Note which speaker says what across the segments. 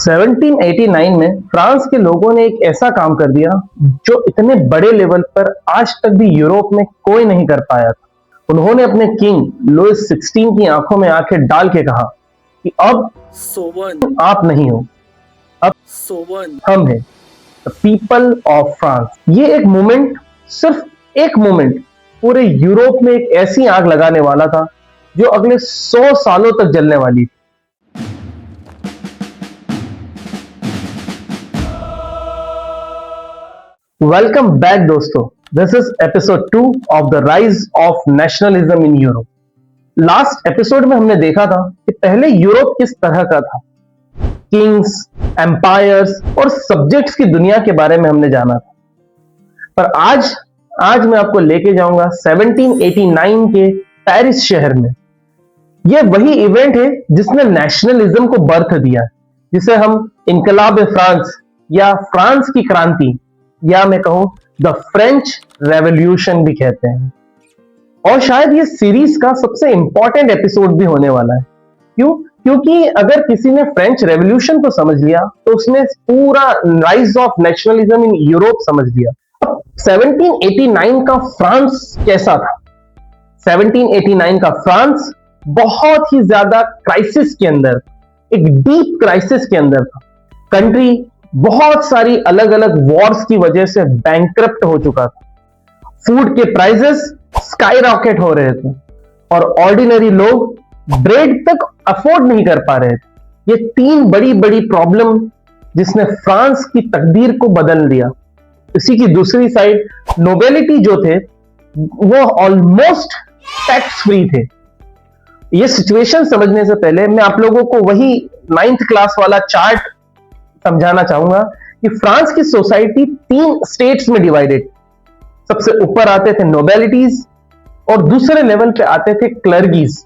Speaker 1: 1789 में फ्रांस के लोगों ने एक ऐसा काम कर दिया जो इतने बड़े लेवल पर आज तक भी यूरोप में कोई नहीं कर पाया था। उन्होंने अपने किंग लुइस 16 की आंखों में आंखें डाल के कहा कि अब
Speaker 2: सोवन
Speaker 1: आप नहीं हो, अब
Speaker 2: सोवन
Speaker 1: हम हैं, द पीपल ऑफ फ्रांस। ये एक मोमेंट, सिर्फ एक मोमेंट पूरे यूरोप में एक ऐसी आग लगाने वाला था जो अगले 100 सालों तक जलने वाली थी। वेलकम बैक दोस्तों, this is episode 2 of the rise of nationalism in Europe. Last episode में हमने देखा था कि पहले यूरोप किस तरह का था। किंग्स, एम्पायर्स और सब्जेक्ट्स की दुनिया के बारे में हमने जाना था। पर आज मैं आपको लेके जाऊंगा 1789 के पेरिस शहर में। यह वही इवेंट है जिसने नेशनलिज्म को बर्थ दिया, जिसे हम इनकलाब फ्रांस या फ्रांस की क्रांति या मैं कहूं द फ्रेंच रेवोल्यूशन भी कहते हैं। और शायद ये सीरीज का सबसे इंपॉर्टेंट एपिसोड भी होने वाला है। क्यों? क्योंकि अगर किसी ने फ्रेंच रेवोल्यूशन को समझ लिया तो उसने पूरा rise of nationalism in Europe समझ लिया। अब 1789 का फ्रांस कैसा था? 1789 का फ्रांस बहुत ही ज्यादा क्राइसिस के अंदर, एक डीप क्राइसिस के अंदर था। कंट्री बहुत सारी अलग अलग वॉर्स की वजह से बैंकरप्ट हो चुका था। फूड के प्राइसेस स्काई रॉकेट हो रहे थे और ऑर्डिनरी लोग ब्रेड तक अफोर्ड नहीं कर पा रहे थे। ये तीन बड़ी बड़ी प्रॉब्लम जिसने फ्रांस की तकदीर को बदल दिया। इसी की दूसरी साइड नोबेलिटी जो थे वो ऑलमोस्ट टैक्स फ्री थे। ये सिचुएशन समझने से पहले मैं आप लोगों को वही 9th क्लास वाला चार्ट समझाना चाहूंगा कि फ्रांस की सोसाइटी 3 स्टेट्स में डिवाइडेड। सबसे ऊपर आते थे नोबेलिटीज और दूसरे लेवल पे आते थे क्लर्गीज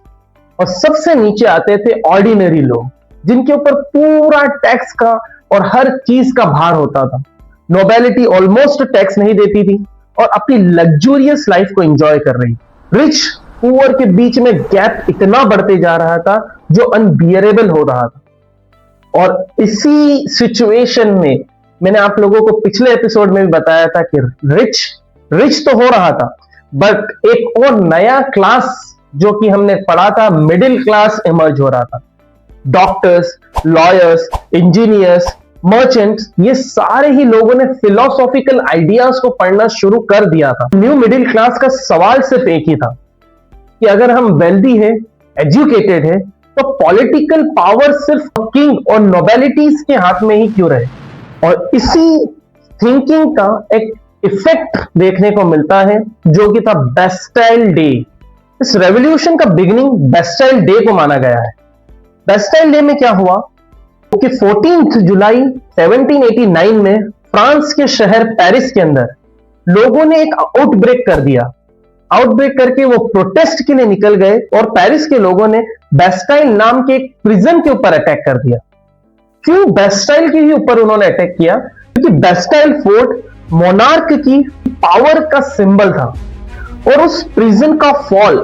Speaker 1: और सबसे नीचे आते थे ऑर्डिनरी लोग, जिनके ऊपर पूरा टैक्स का और हर चीज का भार होता था। नोबेलिटी ऑलमोस्ट टैक्स नहीं देती थी और अपनी लग्जूरियस लाइफ को एंजॉय कर रही। रिच पुअर के बीच में गैप इतना बढ़ते जा रहा था जो अनबियरेबल हो रहा था। और इसी सिचुएशन में मैंने आप लोगों को पिछले एपिसोड में भी बताया था कि रिच तो हो रहा था, बट एक और नया क्लास जो कि हमने पढ़ा था, मिडिल क्लास इमर्ज हो रहा था। डॉक्टर्स, लॉयर्स, इंजीनियर्स, मर्चेंट्स, ये सारे ही लोगों ने फिलोसॉफिकल आइडियाज को पढ़ना शुरू कर दिया था। न्यू मिडिल क्लास का सवाल सिर्फ एक ही था कि अगर हम वेल्दी है, एजुकेटेड है, तो पॉलिटिकल पावर सिर्फ किंग और नोबेलिटीज के हाथ में ही क्यों रहे। और इसी थिंकिंग का एक इफेक्ट देखने को मिलता है जो कि था बेस्टाइल डे। इस रेवोल्यूशन का बिगिनिंग बेस्टाइल डे को माना गया है। बेस्टाइल डे में क्या हुआ कि 14 जुलाई 1789 में फ्रांस के शहर पेरिस के अंदर लोगों ने एक आउटब्रेक कर दिया। आउटब्रेक करके वो प्रोटेस्ट के लिए निकल गए और पेरिस के लोगों ने बेस्टाइल नाम के एक प्रिजन के ऊपर अटैक कर दिया। क्यों बेस्टाइल के ही ऊपर उन्होंने अटैक किया? क्योंकि बेस्टाइल फोर्ट मोनार्क की पावर का सिंबल था और उस प्रिजन का फॉल,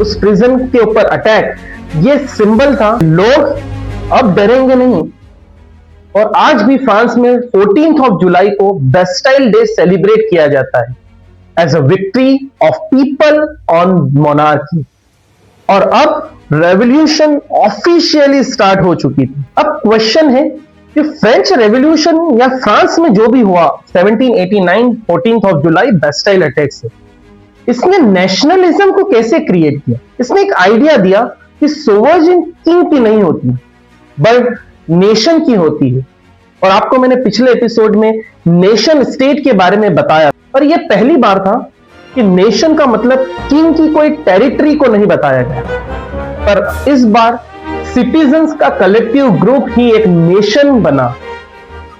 Speaker 1: उस प्रिजन के ऊपर अटैक, ये सिंबल था लोग अब डरेंगे नहीं। और आज भी फ्रांस में 14 जुलाई को बेस्टाइल डे सेलिब्रेट किया जाता है as a victory of people on monarchy. और अब रेवोल्यूशन ऑफिशियली स्टार्ट हो चुकी थी। अब क्वेश्चन है कि फ्रेंच रेवोल्यूशन या फ्रांस में जो भी हुआ 1789 14 जुलाई बेस्टाइल अटैक से, इसने नेशनलिज्म को कैसे क्रिएट किया? इसने एक आइडिया दिया कि सोवर्जिन किंग की नहीं होती बट नेशन की होती है। और आपको मैंने पिछले एपिसोड में नेशन स्टेट के बारे में बताया, और यह पहली बार था कि नेशन का मतलब किंग की कोई टेरिटरी को नहीं बताया गया, पर इस बार सिटीजन्स का कलेक्टिव ग्रुप ही एक नेशन बना।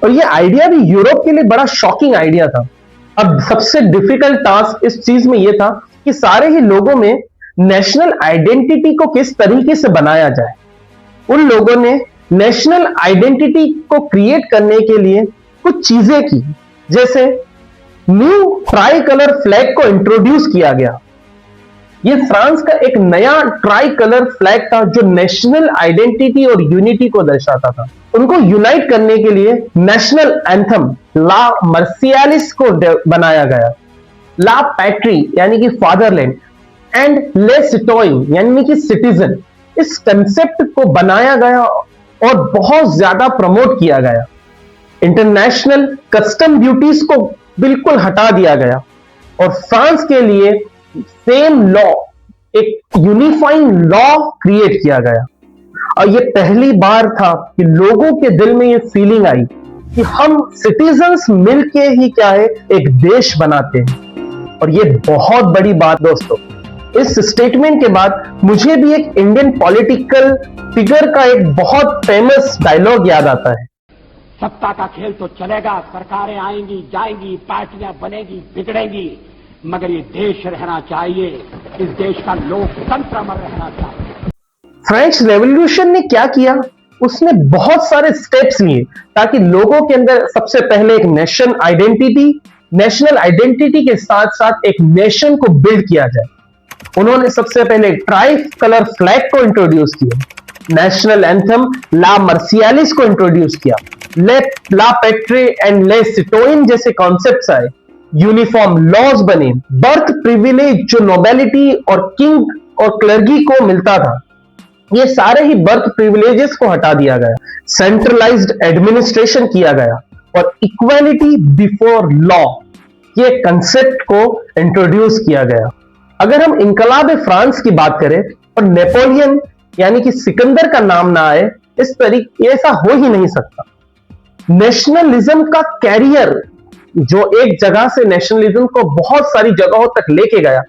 Speaker 1: और यह आइडिया भी यूरोप के लिए बड़ा शॉकिंग आइडिया था। अब सबसे डिफिकल्ट टास्क इस चीज में यह था कि सारे ही लोगों में नेशनल आइडेंटिटी को किस तरीके से बनाया जाए। उन लोगों ने नेशनल आइडेंटिटी को क्रिएट करने के लिए कुछ चीजें की, जैसे न्यू ट्राई कलर फ्लैग को इंट्रोड्यूस किया गया। ये फ्रांस का एक नया ट्राई कलर फ्लैग था जो नेशनल आइडेंटिटी और यूनिटी को दर्शाता था। उनको यूनाइट करने के लिए नेशनल एंथम ला मर्सियालिस को बनाया गया। ला पैट्री यानी कि फादरलैंड एंड ले सिटोइन यानी कि सिटीजन, इस कंसेप्ट को बनाया गया और बहुत ज्यादा प्रमोट किया गया। इंटरनेशनल कस्टम ड्यूटीज को बिल्कुल हटा दिया गया और फ्रांस के लिए सेम लॉ, एक यूनिफाइंग लॉ क्रिएट किया गया। और ये पहली बार था कि लोगों के दिल में ये फीलिंग आई कि हम सिटीजन्स मिलके ही क्या है एक देश बनाते हैं। और ये बहुत बड़ी बात दोस्तों। इस स्टेटमेंट के बाद मुझे भी एक इंडियन पॉलिटिकल फिगर का एक बहुत फेमस डायलॉग याद आता है।
Speaker 2: सत्ता का खेल तो चलेगा, सरकारें आएंगी जाएंगी, पार्टियां बनेगी बिगड़ेंगी, मगर ये देश रहना चाहिए, इस देश का लोकतंत्र अमर रहना चाहिए।
Speaker 1: फ्रेंच रेवोल्यूशन ने क्या किया, उसने बहुत सारे स्टेप्स लिए ताकि लोगों के अंदर सबसे पहले एक नेशनल आइडेंटिटी के साथ साथ एक नेशन को बिल्ड किया जाए। उन्होंने सबसे पहले ट्राई कलर फ्लैग को इंट्रोड्यूस किया, नेशनल एंथम ला मर्सियालिस को इंट्रोड्यूस किया, ला पेट्रे एंड ले सिटोइन जैसे कॉन्सेप्ट्स आए, यूनिफॉर्म लॉज बने, बर्थ प्रिविलेज जो नोबेलिटी और किंग और क्लर्गी को मिलता था, ये सारे ही बर्थ प्रिविलेजेस को हटा दिया गया, सेंट्रलाइज्ड एडमिनिस्ट्रेशन किया गया और इक्वालिटी बिफोर लॉ ये कंसेप्ट को इंट्रोड्यूस किया गया। अगर हम इनकलाब फ्रांस की बात करें और नेपोलियन यानी कि सिकंदर का नाम ना आए, इस तरीके ऐसा हो ही नहीं सकता। नेशनलिज्म का कैरियर जो एक जगह से नेशनलिज्म को बहुत सारी जगहों तक लेके गया,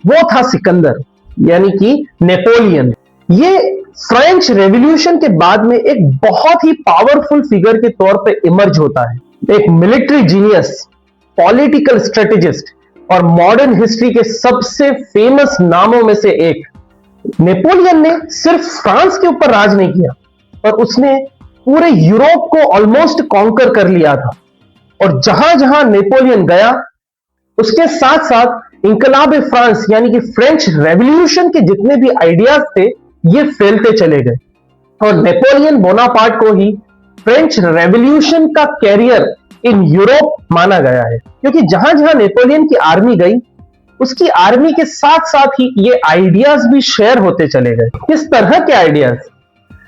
Speaker 1: वो था सिकंदर यानी कि नेपोलियन। ये फ्रेंच रेवोल्यूशन के बाद में एक बहुत ही पावरफुल फिगर के तौर पे इमर्ज होता है, एक मिलिट्री जीनियस, पॉलिटिकल स्ट्रेटेजिस्ट और मॉडर्न हिस्ट्री के सबसे फेमस नामों में से एक। नेपोलियन ने सिर्फ फ्रांस के ऊपर राज नहीं किया, पर उसने पूरे यूरोप को ऑलमोस्ट कॉन्कर कर लिया था। और जहां जहां नेपोलियन गया, उसके साथ साथ इनकलाब फ्रांस यानी कि फ्रेंच रेवोल्यूशन के जितने भी आइडियाज थे, ये फैलते चले गए। और नेपोलियन बोनापार्ट को ही फ्रेंच रेवोल्यूशन का कैरियर इन यूरोप माना गया है, क्योंकि जहां जहां नेपोलियन की आर्मी गई, उसकी आर्मी के साथ साथ ही ये आइडियाज भी शेयर होते चले गए। किस तरह के आइडियाज?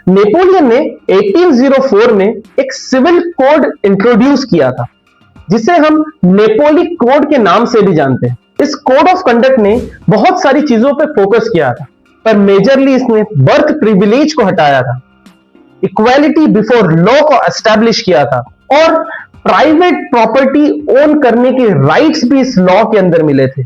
Speaker 1: नेपोलियन ने 1804 में एक सिविल कोड इंट्रोड्यूस किया था, जिसे हम नेपोलिक कोड के नाम से भी जानते हैं। इस कोड ऑफ कंडक्ट ने बहुत सारी चीजों पर फोकस किया था, पर मेजरली इसने बर्थ प्रिविलेज को हटाया था, इक्वालिटी बिफोर लॉ को एस्टैब्लिश किया था और प्राइवेट प्रॉपर्टी ओन करने के राइट्स भी इस लॉ के अंदर मिले थे।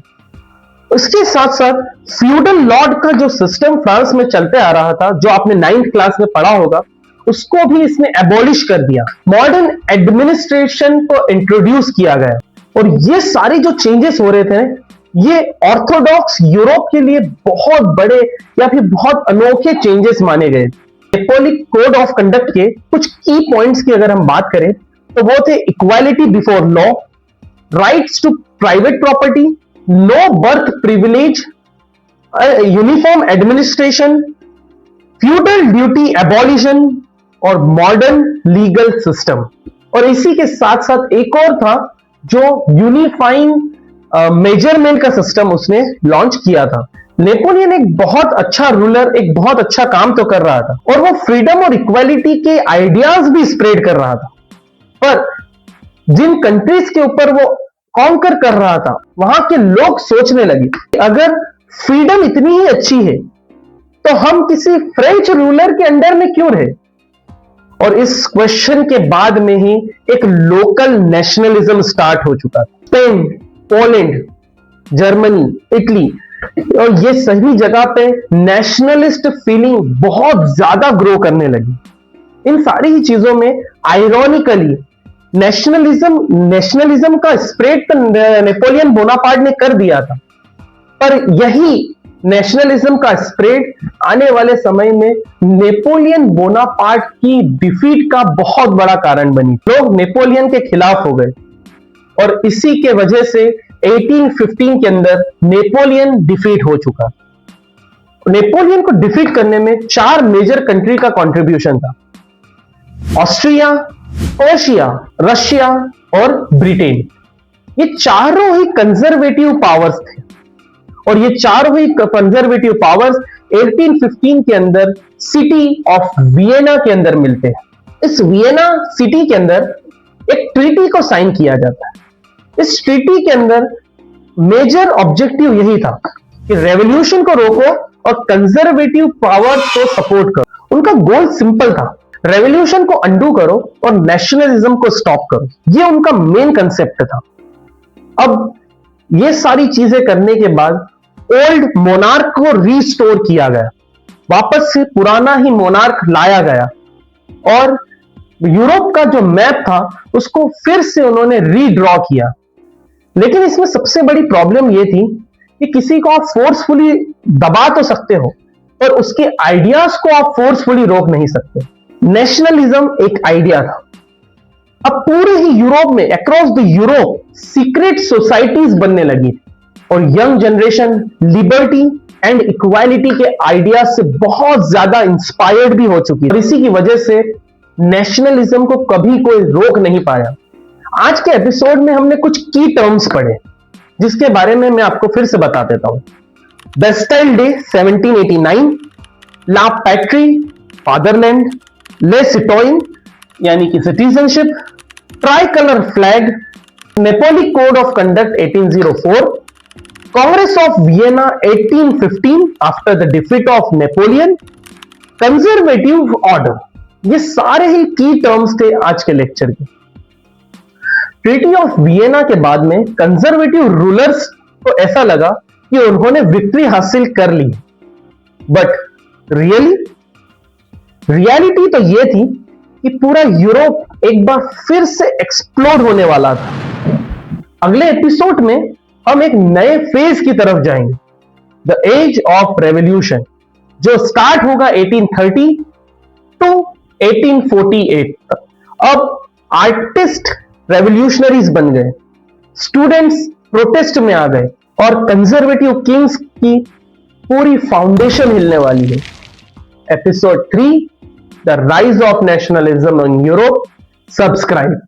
Speaker 1: उसके साथ साथ फ्यूडल लॉर्ड का जो सिस्टम फ्रांस में चलते आ रहा था, जो आपने 9th क्लास में पढ़ा होगा, उसको भी इसने एबॉलिश कर दिया। मॉडर्न एडमिनिस्ट्रेशन को इंट्रोड्यूस किया गया और ये सारे जो चेंजेस हो रहे थे, ये ऑर्थोडॉक्स यूरोप के लिए बहुत बड़े या फिर बहुत अनोखे चेंजेस माने गए। नेपोलिक कोड ऑफ कंडक्ट के कुछ की पॉइंट्स की अगर हम बात करें तो वो थे equality before law, rights to private property, no birth privilege, uniform administration, feudal duty abolition और मॉडर्न लीगल सिस्टम। और इसी के साथ साथ एक और था जो यूनिफाइंग मेजरमेंट का सिस्टम उसने लॉन्च किया था। नेपोलियन एक बहुत अच्छा रूलर, एक बहुत अच्छा काम तो कर रहा था और वो फ्रीडम और इक्वालिटी के आइडियाज भी स्प्रेड कर रहा था, पर जिन कंट्रीज के ऊपर वो कॉन्कर कर रहा था, वहां के लोग सोचने लगे अगर फ्रीडम इतनी ही अच्छी है तो हम किसी फ्रेंच रूलर के अंडर में क्यों रहे। और इस क्वेश्चन के बाद में ही एक लोकल नेशनलिज्म स्टार्ट हो चुका था। स्पेन, पोलैंड, जर्मनी, इटली और ये सभी जगह पे नेशनलिस्ट फीलिंग बहुत ज्यादा ग्रो करने लगी। इन सारी ही चीजों में आयरॉनिकली नेशनलिज्म का स्प्रेड तो नेपोलियन बोनापार्ट ने कर दिया था, पर यही नेशनलिज्म का स्प्रेड आने वाले समय में नेपोलियन बोनापार्ट की डिफीट का बहुत बड़ा कारण बनी। लोग नेपोलियन के खिलाफ हो गए और इसी के वजह से 1815 के अंदर नेपोलियन डिफीट हो चुका। नेपोलियन को डिफीट करने में 4 मेजर कंट्री का कंट्रीब्यूशन था। ऑस्ट्रिया, पर्शिया, रशिया और ब्रिटेन। ये चारों ही कंजर्वेटिव पावर्स थे और ये चारों ही कंजर्वेटिव पावर्स 1815 के अंदर सिटी ऑफ वियना के अंदर मिलते हैं। इस वियना सिटी के अंदर एक ट्रीटी को साइन किया जाता है। इस ट्रीटी के अंदर मेजर ऑब्जेक्टिव यही था कि रेवोल्यूशन को रोको और कंजर्वेटिव पावर्स को सपोर्ट करो। उनका गोल सिंपल था, रेवोल्यूशन को अंडू करो और नेशनलिज्म को स्टॉप करो। ये उनका मेन कंसेप्ट था। अब ये सारी चीजें करने के बाद ओल्ड मोनार्क को रिस्टोर किया गया, वापस से पुराना ही मोनार्क लाया गया और यूरोप का जो मैप था उसको फिर से उन्होंने रीड्रॉ किया। लेकिन इसमें सबसे बड़ी प्रॉब्लम यह थी कि किसी को आप फोर्सफुली दबा तो सकते हो पर उसके आइडियाज को आप फोर्सफुली रोक नहीं सकते। नेशनलिज्म एक आइडिया था। अब पूरे ही यूरोप में, across the Europe, secret societies बनने लगी और young generation liberty and equality के आइडिया से बहुत ज्यादा इंस्पायर्ड भी हो चुकी है। और इसी की वजह से नेशनलिज्म को कभी कोई रोक नहीं पाया। आज के एपिसोड में हमने कुछ की टर्म्स पढ़े जिसके बारे में मैं आपको फिर से बता देता हूं। बेस्टाइल डे 1789, ला पैट्री फादरलैंड, ले सिटोइन यानी कि citizenship, try colour flag, Napoli code of conduct 1804, Congress of Vienna 1815 after the defeat of Napoleon, conservative order, ये सारे ही की टर्म्स थे आज के लेक्चर के। ट्रीटी ऑफ वियना के बाद में कंजर्वेटिव रूलर्स को ऐसा लगा कि उन्होंने विक्ट्री हासिल कर ली, बट रियलिटी तो यह थी कि पूरा यूरोप एक बार फिर से एक्सप्लोड होने वाला था। अगले एपिसोड में हम एक नए फेज की तरफ जाएंगे, द एज ऑफ रेवोल्यूशन, जो स्टार्ट होगा 1830 टू 1848 तक। अब आर्टिस्ट रेवोल्यूशनरीज बन गए, स्टूडेंट्स प्रोटेस्ट में आ गए और कंजर्वेटिव किंग्स की पूरी फाउंडेशन हिलने वाली है। Episode 3, the rise of nationalism in Europe. Subscribe.